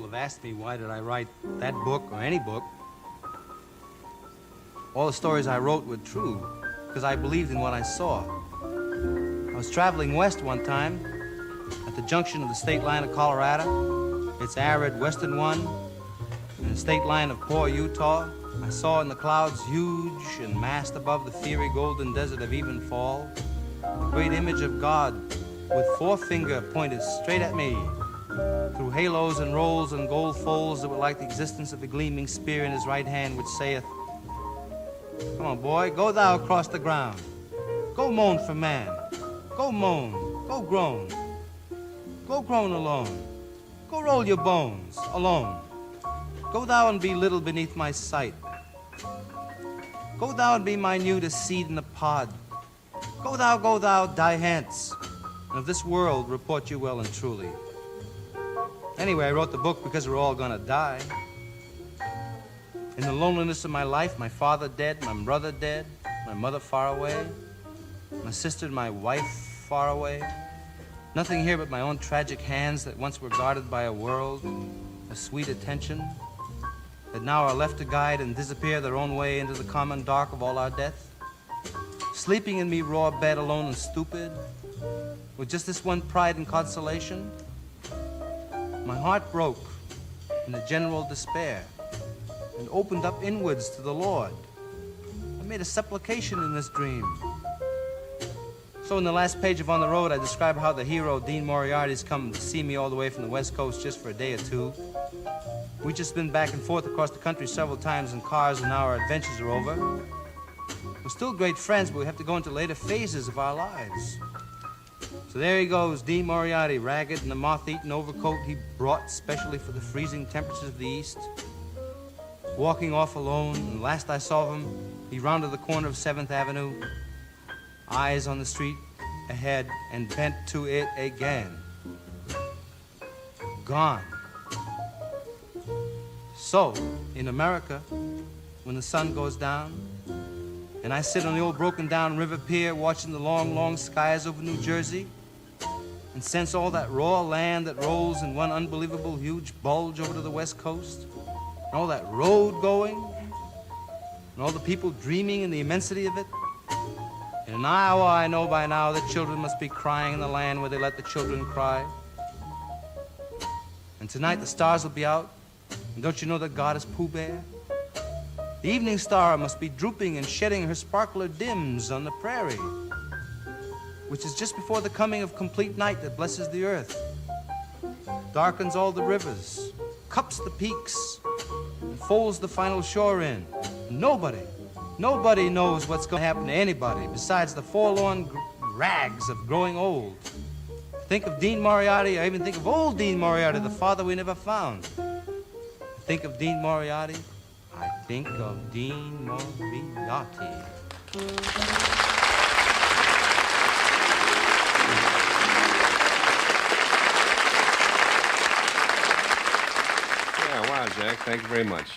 have asked me why did I write that book or any book, all the stories I wrote were true because I believed in what I saw. I was traveling west one time at the junction of the state line of Colorado, its arid western one, and the state line of poor Utah. I saw in the clouds, huge and massed above the fiery golden desert of Evenfall, the great image of God with forefinger pointed straight at me through halos and rolls and gold folds that were like the existence of a gleaming spear in his right hand, which saith, "Come on, boy, go thou across the ground. Go moan for man. Go moan. Go groan. Go groan alone. Go roll your bones alone. Go thou and be little beneath my sight. Go thou and be minute as seed in the pod. Go thou, die hence, and of this world report you well and truly." Anyway, I wrote the book because we're all gonna die. In the loneliness of my life, my father dead, my brother dead, my mother far away, my sister and my wife far away. Nothing here but my own tragic hands that once were guarded by a world of sweet attention, that now are left to guide and disappear their own way into the common dark of all our death. Sleeping in me raw bed alone and stupid, with just this one pride and consolation. My heart broke in a general despair and opened up inwards to the Lord. I made a supplication in this dream. So in the last page of On the Road, I describe how the hero, Dean Moriarty's come to see me all the way from the West Coast just for a day or two. We've just been back and forth across the country several times in cars, and now our adventures are over. We're still great friends, but we have to go into later phases of our lives. So there he goes, Dean Moriarty, ragged in the moth-eaten overcoat he brought specially for the freezing temperatures of the East, walking off alone, and last I saw of him, he rounded the corner of 7th Avenue, eyes on the street ahead, and bent to it again. Gone. So, in America, when the sun goes down, and I sit on the old broken-down river pier watching the long, long skies over New Jersey, and sense all that raw land that rolls in one unbelievable huge bulge over to the West Coast, and all that road going, and all the people dreaming in the immensity of it. In an hour, I know by now that children must be crying in the land where they let the children cry. And tonight the stars will be out, and don't you know that God is Pooh Bear? The evening star must be drooping and shedding her sparkler dims on the prairie, which is just before the coming of complete night that blesses the earth, darkens all the rivers, cups the peaks, and folds the final shore in. Nobody knows what's going to happen to anybody besides the forlorn rags of growing old. Think of Dean Moriarty, I even think of old Dean Moriarty, the father we never found. Think of Dean Moriarty, I think of Dean Moriarty. Yeah, wow, Jack, thank you very much.